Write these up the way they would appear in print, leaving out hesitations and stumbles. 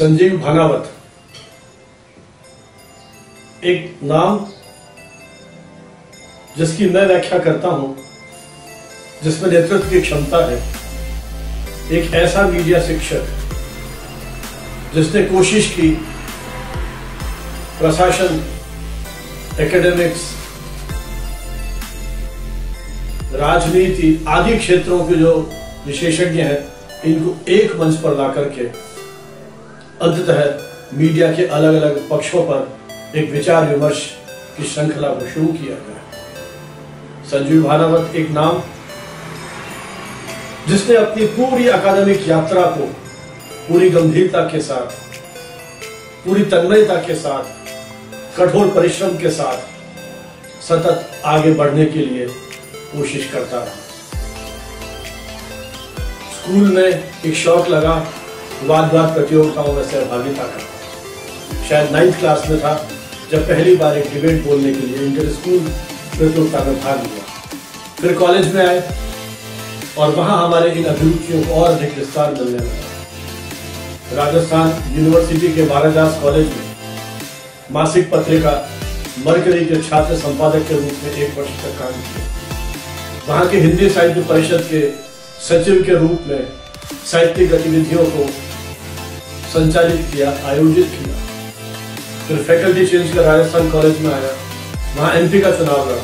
संजीव भानावत एक नाम जिसकी मैं व्याख्या करता हूं, जिसमें नेतृत्व की क्षमता है। एक ऐसा मीडिया शिक्षक जिसने कोशिश की प्रशासन, एकेडमिक्स, राजनीति आदि क्षेत्रों के जो विशेषज्ञ हैं, इनको एक मंच पर ला करके अंततः मीडिया के अलग अलग पक्षों पर एक विचार विमर्श की श्रृंखला को शुरू किया गया। संजीव भानावत एक नाम जिसने अपनी पूरी अकादमिक यात्रा को पूरी गंभीरता के साथ, पूरी तन्मयता के साथ, कठोर परिश्रम के साथ सतत आगे बढ़ने के लिए कोशिश करता रहा। स्कूल में एक शौक लगा वाद प्रतियोगिताओं में सहभागिता का। शायद 9th क्लास में था जब पहली बार एक डिबेट बोलने के लिए इंटर स्कूल प्रतियोगिता में भाग लिया। फिर कॉलेज में आए और वहां हमारे इन अभिरुचियों को और अधिक विस्तार मिलने लगा। राजस्थान यूनिवर्सिटी के बारादास कॉलेज में मासिक पत्रिका मरकरी के छात्र संपादक के रूप में 1 वर्ष तक काम किया। वहां के हिंदी साहित्य परिषद के सचिव के रूप में साहित्यिक गतिविधियों को संचालित किया, आयोजित किया। फिर फैकल्टी चेंज कर राजस्थान कॉलेज में आया, वहां एमपी का चुनाव लड़ा।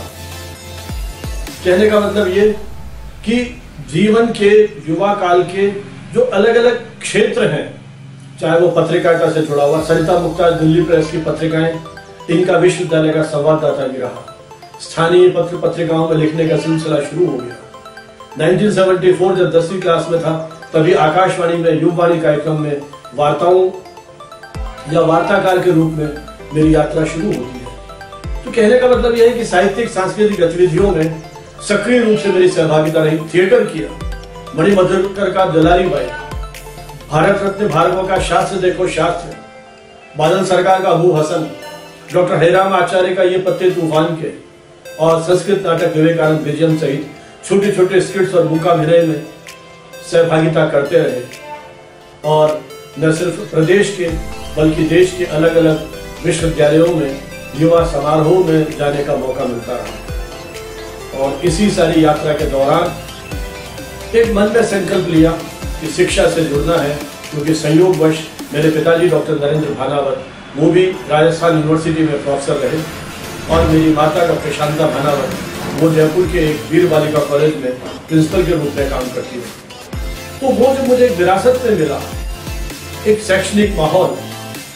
कहने का मतलब ये कि जीवन के युवा काल के जो अलग अलग क्षेत्र हैं, चाहे वो पत्रकारिता से जुड़ा हुआ, सरिता मुक्ताज दिल्ली प्रेस की पत्रिकाएं, इनका विश्वविद्यालय का संवाददाता भी रहा। स्थानीय पत्रिकाओं में लिखने का सिलसिला शुरू हो गया। 1974 जब 10वीं क्लास में था, तभी आकाशवाणी में युववाणी कार्यक्रम में वार्ताओं या वार्ताकार के रूप में मेरी यात्रा शुरू होती है। तो कहने का मतलब यह है कि साहित्यिक सांस्कृतिक गतिविधियों में सक्रिय रूप से मेरी सहभागिता रही। थिएटर किया, मणिमद्रकर का दुलारी बाई, भारत रत्न भार्गव का शास्त्र देखो शास्त्र, बादल सरकार का अबू हसन, डॉक्टर हरिराम आचार्य का ये पत्ते तूफान के, और संस्कृत नाटक विवेकानंद विजयम सहित छोटे छोटे स्किट्स और मूकाभिनय में सहभागिता करते रहे। और न सिर्फ प्रदेश के बल्कि देश के अलग अलग विश्वविद्यालयों में युवा समारोह में जाने का मौका मिलता रहा। और इसी सारी यात्रा के दौरान एक मन में संकल्प लिया कि शिक्षा से जुड़ना है, क्योंकि संयोगवश मेरे पिताजी डॉक्टर नरेंद्र भानावत वो भी राजस्थान यूनिवर्सिटी में प्रोफेसर रहे, और मेरी माता डॉक्टर प्रशांता भानावत वो जयपुर के एक वीर बालिका कॉलेज में प्रिंसिपल के रूप में काम करती है। तो वो जो मुझे एक विरासत में मिला, एक शैक्षणिक माहौल,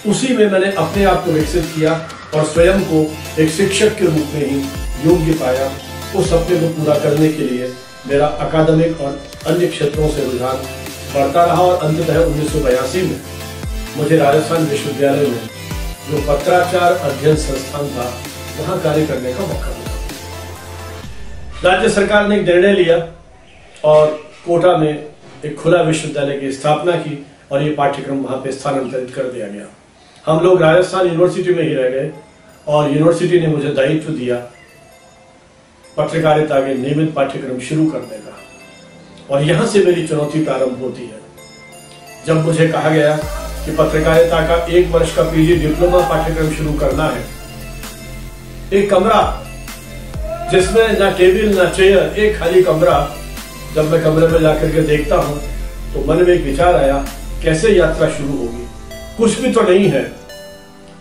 उसी में मैंने अपने आप को विकसित किया और स्वयं को एक शिक्षक के रूप में ही योग्य पाया। उस सपने को पूरा करने के लिए मेरा अकादमिक और अन्य क्षेत्रों से रुझान बढ़ता रहा, और अंततः 1982 में मुझे राजस्थान विश्वविद्यालय में जो पत्राचार अध्ययन संस्थान था, वहां कार्य करने का मौका मिला। राज्य सरकार ने एक निर्णय लिया और कोटा में एक खुला विश्वविद्यालय की स्थापना की, और ये पाठ्यक्रम वहां पे स्थानांतरित कर दिया गया। हम लोग राजस्थान यूनिवर्सिटी में ही रह गए, और यूनिवर्सिटी ने मुझे दायित्व दिया पत्रकारिता के नियमित पाठ्यक्रम शुरू करने का। और यहां से मेरी चुनौती प्रारंभ होती है, जब मुझे कहा गया कि पत्रकारिता का 1 वर्ष का पीजी डिप्लोमा पाठ्यक्रम शुरू करना है। एक कमरा जिसमें ना टेबल ना चेयर, एक खाली कमरा। जब मैं कमरे में जाकर के देखता हूं तो मन में एक विचार आया, कैसे यात्रा शुरू होगी? कुछ भी तो नहीं है,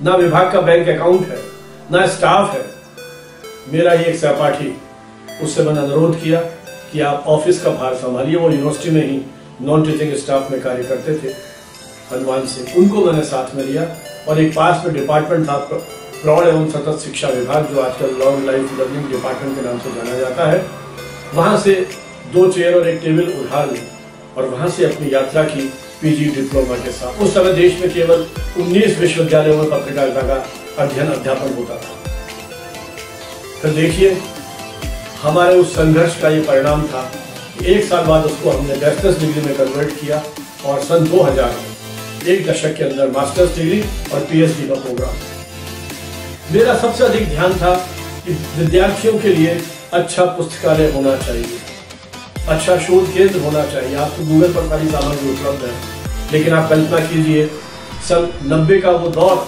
ना विभाग का बैंक अकाउंट है, ना स्टाफ है। मेरा ही एक सहपाठी, उससे मैंने अनुरोध किया कि आप ऑफिस का भार संभालिए। वो यूनिवर्सिटी में ही नॉन टीचिंग स्टाफ में कार्य करते थे हनुमान से। उनको मैंने साथ में लिया, और एक पास में डिपार्टमेंट था प्रौढ़ एवं सतत शिक्षा विभाग, जो आजकल लॉन्ग लाइफ लर्निंग डिपार्टमेंट के नाम से जाना जाता है। वहां से 2 चेयर और एक टेबल उधार ली, और वहां से अपनी यात्रा की पीजी डिप्लोमा के साथ। उस समय देश में केवल 19 विश्वविद्यालयों में पत्रकारिता का अध्ययन अध्यापन होता था। फिर देखिए, हमारे उस संघर्ष का ये परिणाम था कि 1 साल बाद उसको हमने बैचलर्स डिग्री में कन्वर्ट किया, और सन 2000 में 1 दशक के अंदर मास्टर्स डिग्री और पीएचडी का प्रोग्राम। मेरा सबसे अधिक ध्यान था कि विद्यार्थियों के लिए अच्छा पुस्तकालय होना चाहिए, अच्छा शोध केंद्र होना चाहिए। आपको गूगल पर सारी सामग्री उपलब्ध है, लेकिन आप कल्पना कीजिए सन 90 का वो दौर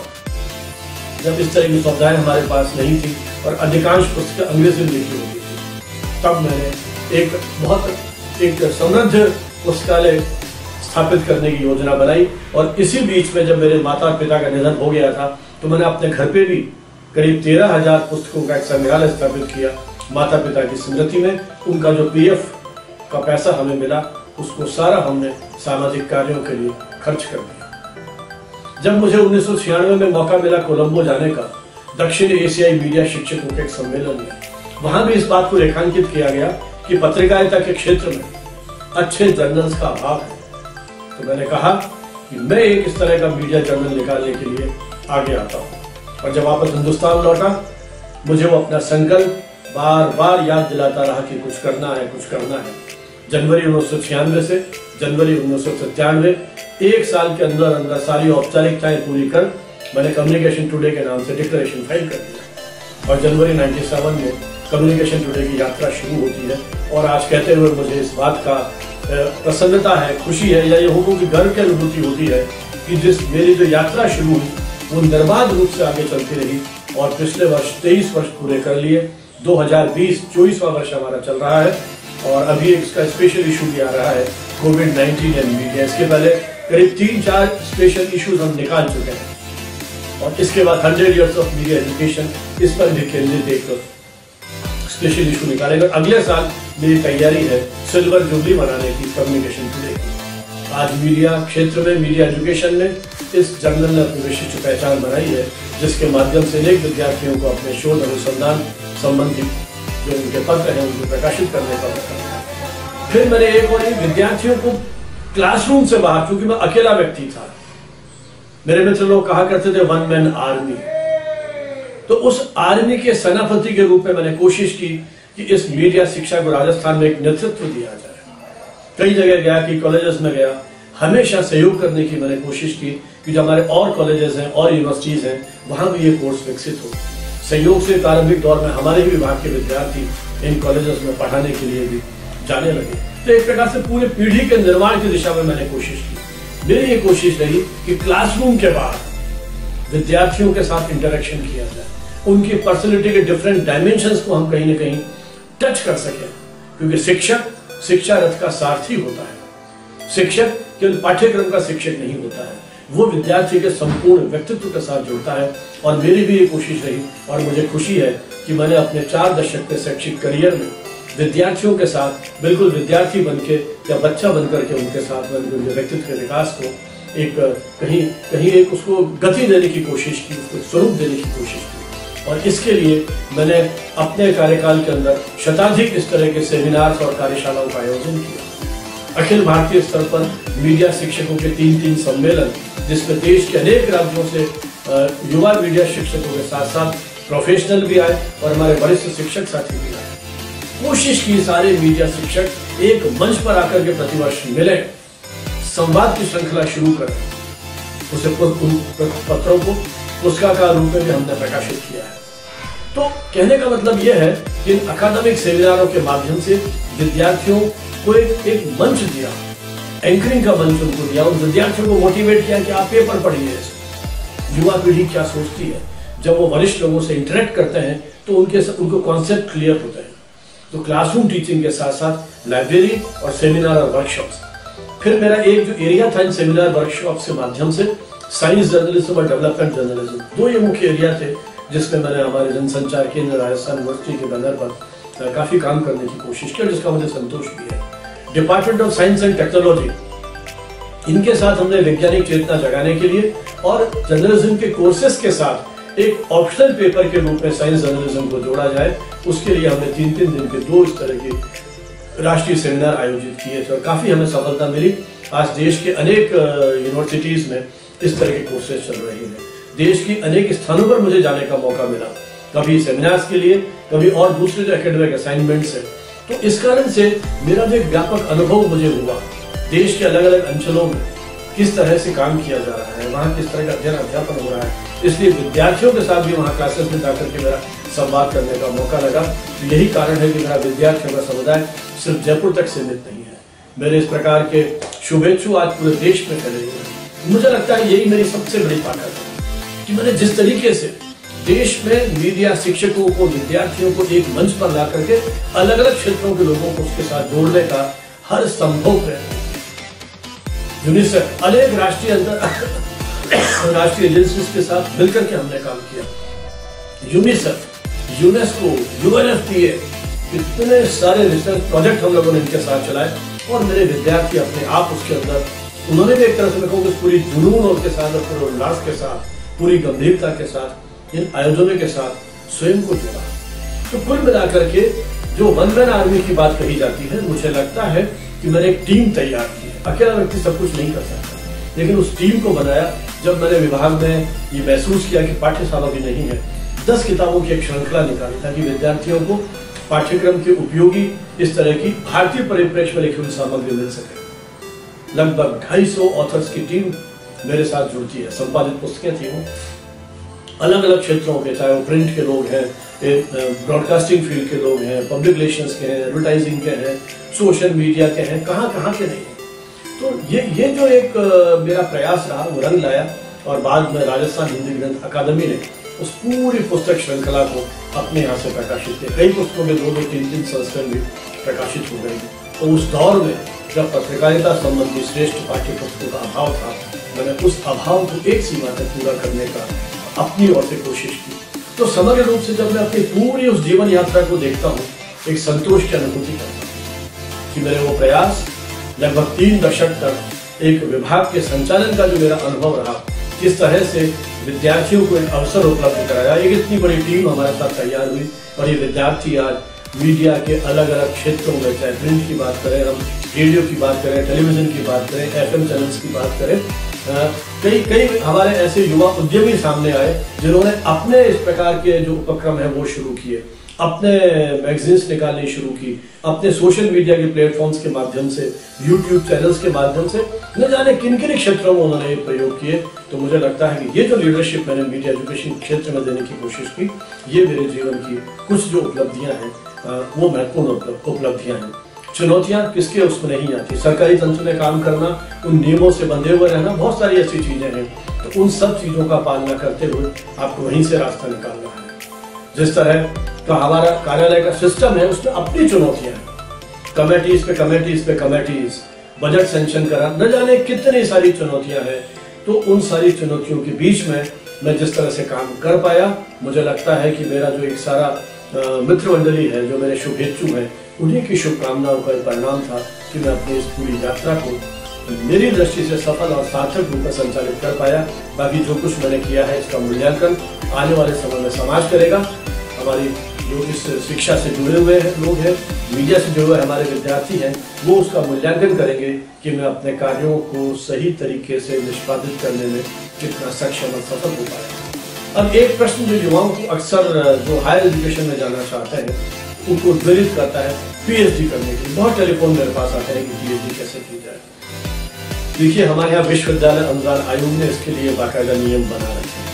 जब इस तरह की सुविधाएं हमारे पास नहीं थी और अधिकांश पुस्तकें अंग्रेजी में लिखी होती थी, तब मैंने एक समृद्ध पुस्तकालय स्थापित करने की योजना बनाई। और इसी बीच में जब मेरे माता पिता का निधन हो गया था तो मैंने अपने घर पे भी करीब 13,000 पुस्तकों का एक संग्रहालय स्थापित किया माता पिता की स्मृति में। उनका जो पीएफ का पैसा हमें मिला उसको सारा हमने सामाजिक कार्यों के लिए खर्च कर दिया। जब मुझे 1996 में मौका मिला कोलंबो जाने का दक्षिण एशियाई मीडिया शिक्षकों के एक सम्मेलन में, वहां भी इस बात को रेखांकित किया गया कि पत्रकारिता के क्षेत्र में अच्छे जर्नल्स का अभाव है। तो मैंने कहा कि मैं एक इस तरह का मीडिया जर्नल निकालने के लिए आगे आता हूँ। और जब वापस हिंदुस्तान लौटा मुझे वो अपना संकल्प बार बार याद दिलाता रहा कि कुछ करना है, कुछ करना है। जनवरी 1996 से जनवरी 1997, एक साल के अंदर अंदर सारी औपचारिकताएं पूरी कर मैंने कम्युनिकेशन टुडे के नाम से डिक्लेरेशन फाइल कर दिया। और जनवरी 97 में कम्युनिकेशन टुडे की यात्रा शुरू होती है। और आज कहते हुए मुझे इस बात का प्रसन्नता है, खुशी है, या ये हो कि गर्व की अनुभूति होती है कि जिस मेरी जो यात्रा शुरू हुई वो निर्बाध रूप से आगे चलती रही और पिछले वर्ष 23 वर्ष पूरे कर लिए। 2020 24वां वर्ष हमारा चल रहा है और अभी इसका स्पेशल इशू भी आ रहा है कोविड-19 एंड मीडिया। इसके पहले करीब 3-4 स्पेशल इश्यूज हम निकाल चुके हैं और इसके बाद 100 years ऑफ मीडिया एजुकेशन, इस पर भी केंद्रित एक स्पेशल इशू निकालेगा। अगले साल मेरी तैयारी है सिल्वर जुबली मनाने की कम्युनिकेशन टुडे की। आज मीडिया क्षेत्र में, मीडिया एजुकेशन में इस जर्नल ने अपनी विशिष्ट पहचान बनाई है, जिसके माध्यम से अनेक विद्यार्थियों को अपने शोध अनुसंधान संबंधी जो उनके पत्र हैं उनको प्रकाशित करने का मौका मिला। फिर मैंने एक और विद्यार्थियों को क्लासरूम से बाहर, क्योंकि मैं अकेला व्यक्ति था, मेरे मित्र लोग कहा करते थे वन मैन आर्मी, तो उस आर्मी के सेनापति के रूप में मैंने कोशिश की कि इस मीडिया शिक्षा को राजस्थान में एक नेतृत्व दिया जाए। कई जगह गया कि कॉलेजेस में गया, हमेशा सहयोग करने की मैंने कोशिश की कि जो हमारे और कॉलेजेस हैं और यूनिवर्सिटीज हैं वहां भी ये कोर्स विकसित हो। सहयोग से प्रारंभिक दौर में हमारे ही विभाग के विद्यार्थी इन कॉलेजेस में पढ़ाने के लिए भी जाने लगे। तो एक प्रकार से पूरे पीढ़ी के निर्माण की दिशा में मैंने कोशिश की। मेरी ये कोशिश रही कि क्लासरूम के बाहर विद्यार्थियों के साथ इंटरेक्शन किया जाए, उनकी पर्सनैलिटी के डिफरेंट डायमेंशंस को हम कहीं ना कहीं टच कर सकें, क्योंकि शिक्षक शिक्षा रथ का सारथी होता है। शिक्षक केवल पाठ्यक्रम का शिक्षक नहीं होता है, वो विद्यार्थी के संपूर्ण व्यक्तित्व के साथ जुड़ता है। और मेरी भी ये कोशिश रही और मुझे खुशी है कि मैंने अपने 4 दशक के शैक्षिक करियर में विद्यार्थियों के साथ बिल्कुल विद्यार्थी बनके या बच्चा बनकर के उनके साथ उनके व्यक्तित्व के विकास को एक कहीं एक उसको गति देने की कोशिश की, उसको स्वरूप देने की कोशिश की। और इसके लिए मैंने अपने कार्यकाल के अंदर शताधिक इस तरह के सेमिनार्स और कार्यशालाओं का आयोजन किया। अखिल भारतीय स्तर पर मीडिया शिक्षकों के 3 सम्मेलन, जिसमें देश के अनेक राज्यों से युवा मीडिया शिक्षकों के साथ साथ प्रोफेशनल भी आए और हमारे वरिष्ठ शिक्षक साथी भी आए। कोशिश की सारे मीडिया शिक्षक एक मंच पर आकर के प्रतिवर्ष मिले, संवाद की श्रृंखला शुरू करें। उसे पत्रों को पुस्तकाकार रूप में भी हमने प्रकाशित किया है। तो कहने का मतलब यह है कि इन अकादमिक सेमिनारों के माध्यम से विद्यार्थियों को एक मंच दिया, एंकरिंग का मंच उनको दिया, उन विद्यार्थियों को मोटिवेट किया कि आप पेपर पढ़िए। युवा पीढ़ी क्या सोचती है, जब वो वरिष्ठ लोगों से इंटरेक्ट करते हैं तो उनको कॉन्सेप्ट क्लियर होते हैं। तो क्लासरूम टीचिंग के साथ साथ लाइब्रेरी और सेमिनार और वर्कशॉप्स। फिर मेरा एक जो एरिया था इन सेमिनार वर्कशॉप के माध्यम से, साइंस जर्नलिज्म और डेवलपमेंट जर्नलिज्म, 2 ये मुख्य एरिया थे जिसमें मैंने हमारे जनसंचार केंद्र राजस्थान यूनिवर्सिटी के बैनर पर काफी काम करने की कोशिश की, जिसका मुझे संतोष भी है। Department of science and technology, इनके साथ हमने वैज्ञानिक चेतना जगाने के लिए और जर्नलिज्म के कोर्सेज के साथ एक ऑप्शनल पेपर के रूप में साइंस जर्नलिज्म को जोड़ा जाए, उसके लिए हमने 3-3 दिन के 2 इस तरह के राष्ट्रीय सेमिनार आयोजित किए थे और काफी हमें सफलता मिली। आज देश के अनेक यूनिवर्सिटीज में इस तरह के कोर्सेज चल रहे हैं। देश की अनेक स्थानों पर मुझे जाने का मौका मिला, कभी सेमिनार्स के लिए, कभी और दूसरे जो एकेडमिक असाइनमेंट्स है। तो इस कारण से मेरा जो एक व्यापक अनुभव मुझे हुआ, देश के अलग अलग अंचलों में किस तरह से काम किया जा रहा है, वहाँ किस तरह का अध्ययन अध्यापन हो रहा है, इसलिए विद्यार्थियों के साथ भी वहाँ क्लासेस में जाकर के मेरा संवाद करने का मौका लगा। यही कारण है कि मेरा विद्यार्थियों का समुदाय सिर्फ जयपुर तक सीमित नहीं है। मेरे इस प्रकार के शुभेच्छु आज पूरे देश में फैले हुए हैं। मुझे लगता है यही मेरी सबसे बड़ी ताकत है कि मैंने जिस तरीके से देश में मीडिया शिक्षकों को, विद्यार्थियों को एक मंच पर ला करके अलग अलग क्षेत्रों के लोगों को उसके साथ जोड़ने का हर संभव प्रयत्न, यूनिसेफ अनेक राष्ट्रीय एजेंसीज के साथ मिलकर के हमने काम किया, यूनिसेफ, यूनेस्को, यूएनएफपीए, इतने सारे रिसर्च प्रोजेक्ट हम लोगों ने इनके साथ चलाए और मेरे विद्यार्थी अपने आप उसके अंदर, उन्होंने भी एक तरह से मैं कहूँगा पूरी जुनून और के साथ, पूरे उल्लास के साथ, पूरी गंभीरता के साथ इन आयोजनों के साथ स्वयं को जोड़ा। तो कुल मिलाकर के जो वन मैन आर्मी की बात कही जाती है, मुझे लगता है कि मैंने एक टीम तैयार की है। अकेला व्यक्ति सब कुछ नहीं कर सकता, लेकिन उस टीम को बनाया जब मैंने विभाग में ये महसूस किया कि पाठ्य सामग्री नहीं है, 10 किताबों की एक श्रृंखला निकाली ताकि विद्यार्थियों को पाठ्यक्रम के उपयोगी इस तरह की भारतीय परिप्रेक्ष्य में लिखी हुई सामग्री मिल सके। लगभग 250 ऑथर्स की टीम मेरे साथ जुड़ती है, संपादित पुस्तकें थी वो अलग अलग क्षेत्रों के, चाहे वो प्रिंट के लोग हैं, ब्रॉडकास्टिंग फील्ड के लोग हैं, पब्लिक रिलेशंस के हैं, एडवर्टाइजिंग के हैं, सोशल मीडिया के हैं, कहाँ के नहीं। तो ये जो एक मेरा प्रयास रहा वो रंग लाया और बाद में राजस्थान हिंदी ग्रंथ अकादमी ने उस पूरी पुस्तक श्रृंखला को अपने यहाँ से प्रकाशित किया। कई पुस्तकों के 2-3 संस्करण भी प्रकाशित हो गए। तो उस दौर में जब पत्रकारिता संबंधी श्रेष्ठ पाठ्य पुस्तकों का अभाव था, मैंने उस अभाव को एक सीमा तक पूरा करने का अपनी ओर से कोशिश की। तो समग्र रूप से जब मैं अपनी पूरी उस जीवन यात्रा को देखता हूँ, एक संतोष की अनुभूति करता हूँ कि मेरे वो प्रयास लगभग 3 दशक तक एक विभाग के संचालन का जो मेरा अनुभव रहा, किस तरह से विद्यार्थियों को एक अवसर उपलब्ध कराया, एक इतनी बड़ी टीम हमारे साथ तैयार हुई और ये विद्यार्थी आज मीडिया के अलग अलग क्षेत्रों में, चाहे प्रिंट की बात करें, हम रेडियो की बात करें, टेलीविजन की बात करें, FM चैनल्स की बात करें, कई हमारे ऐसे युवा उद्यमी सामने आए जिन्होंने अपने इस प्रकार के जो उपक्रम है वो शुरू किए, अपने मैगजीन्स निकालनी शुरू की, अपने सोशल मीडिया के प्लेटफॉर्म्स के माध्यम से, यूट्यूब चैनल्स के माध्यम से, न जाने किन किन क्षेत्रों में उन्होंने ये प्रयोग किए। तो मुझे लगता है कि ये जो लीडरशिप मैंने मीडिया एजुकेशन क्षेत्र में देने की कोशिश की, ये मेरे जीवन की कुछ जो उपलब्धियां हैं वो महत्वपूर्ण उपलब्धियां हैं। चुनौतियां किसके उसमें नहीं आती, सरकारी तंत्र में काम करना, उन नियमों से बंधे हुए रहना, बहुत सारी ऐसी चीजें हैं। तो उन सब चीजों का पालना करते हुए आपको वहीं से रास्ता निकालना है। जिस तरह का हमारा कार्यालय का सिस्टम है उसमें अपनी चुनौतियां हैं, कमेटीज पे कमेटीज, बजट सेंक्शन करा, न जाने कितनी सारी चुनौतियां हैं। तो उन सारी चुनौतियों के बीच में मैं जिस तरह से काम कर पाया, मुझे लगता है कि मेरा जो एक सारा मित्र मंडली है, जो मेरे शुभेच्छु हैं, उन्हीं की शुभकामनाओं का परिणाम था कि मैं अपनी इस पूरी यात्रा को मेरी दृष्टि से सफल और सार्थक रूप में संचालित कर पाया। बाकी जो कुछ मैंने किया है इसका मूल्यांकन आने वाले समय में समाज करेगा। हमारी जो इस शिक्षा से जुड़े हुए हैं लोग हैं, मीडिया से जुड़े हुए हमारे विद्यार्थी हैं, वो उसका मूल्यांकन करेंगे कि मैं अपने कार्यों को सही तरीके से निष्पादित करने में कितना सक्षम और सफल हो पाया। अब एक प्रश्न जो युवाओं को अक्सर जो हायर एजुकेशन में जाना चाहते हैं उनको प्रेरित करता है PhD करने के लिए। बहुत टेलीफोन मेरे पास आते हैं कि PhD कैसे की जाए। देखिए, हमारे यहाँ विश्वविद्यालय अनुदान आयोग ने इसके लिए बाकायदा नियम बना रखे हैं।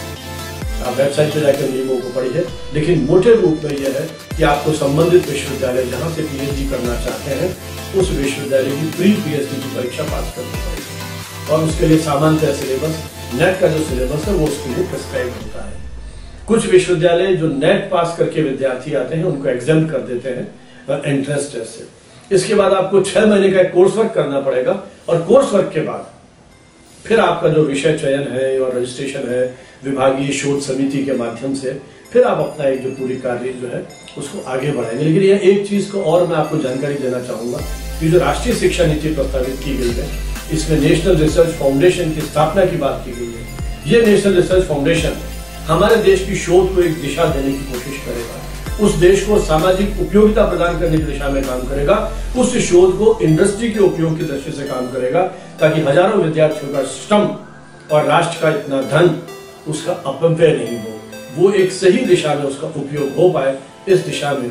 आप वेबसाइट पर जाकर नियमों को पढ़िए, लेकिन मोटे रूप में यह है कि आपको संबंधित विश्वविद्यालय जहाँ से PhD करना चाहते हैं उस विश्वविद्यालय की प्री-PhD की परीक्षा पास करनी पड़ेगी और उसके लिए सामान्यतः सिलेबस, नेट का जो सिलेबस है वो उसके लिए प्रिस्क्राइब होता है। कुछ विश्वविद्यालय जो नेट पास करके विद्यार्थी आते हैं उनको एग्जाम कर देते हैं एंट्रेंस टेस्ट से। इसके बाद आपको 6 महीने का कोर्स वर्क करना पड़ेगा और कोर्स वर्क के बाद फिर आपका जो विषय चयन है और रजिस्ट्रेशन है विभागीय शोध समिति के माध्यम से, फिर आप अपना एक जो पूरी कार्य जो है उसको आगे बढ़ाएंगे। लेकिन यह एक चीज को और मैं आपको जानकारी देना चाहूंगा कि जो राष्ट्रीय शिक्षा नीति प्रस्तावित की गई है, इसमें नेशनल रिसर्च फाउंडेशन की स्थापना की बात की गई है। ये नेशनल रिसर्च फाउंडेशन हमारे देश की शोध को एक दिशा देने की कोशिश करेगा, उस देश को सामाजिक उपयोगिता प्रदान करने की दिशा में काम करेगा, उस शोध को इंडस्ट्री के उपयोग की दृष्टि से काम करेगा ताकि हजारों विद्यार्थियों का श्रम और राष्ट्र का इतना धन उसका अपव्यय नहीं हो, वो एक सही दिशा में उसका उपयोग हो पाए। इस दिशा में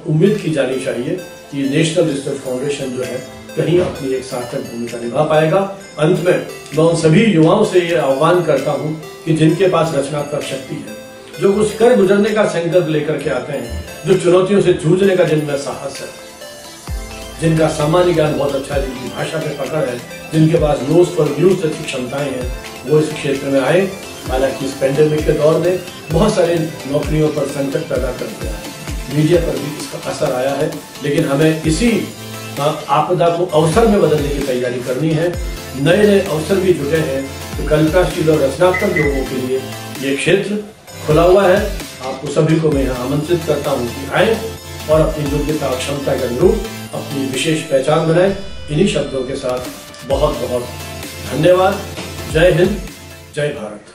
उम्मीद की जानी चाहिए कि नेशनल रिसर्च फाउंडेशन जो है कहीं अपनी एक सार्थक भूमिका निभा पाएगा। अंत में मैं उन सभी युवाओं से ये आह्वान करता हूं कि जिनके पास रचनात्मक शक्ति है, जो कुछ कर गुजरने का संकल्प लेकर के आते हैं, जो चुनौतियों से जूझने का जिनमें साहस है, जिनका सामान्य ज्ञान बहुत अच्छा है, जिनकी भाषा पे पकड़ है, जिनके पास नोज फॉर व्यूज जैसी क्षमताएं हैं, वो इस क्षेत्र में आए। हालांकि इस पेंडेमिक के दौर में बहुत सारे नौकरियों पर संकट पैदा कर दिया है, मीडिया पर भी इसका असर आया है, लेकिन हमें इसी आपदा को अवसर में बदलने की तैयारी करनी है। नए नए अवसर भी जुटे हैं, तो कल्पनाशील और रचनात्मक लोगों के लिए ये क्षेत्र खुला हुआ है। आपको सभी को मैं यहाँ आमंत्रित करता हूँ कि आए और अपनी योग्यता और क्षमता के अनुरूप अपनी विशेष पहचान बनाए। इन्हीं शब्दों के साथ बहुत बहुत धन्यवाद। जय हिंद, जय भारत।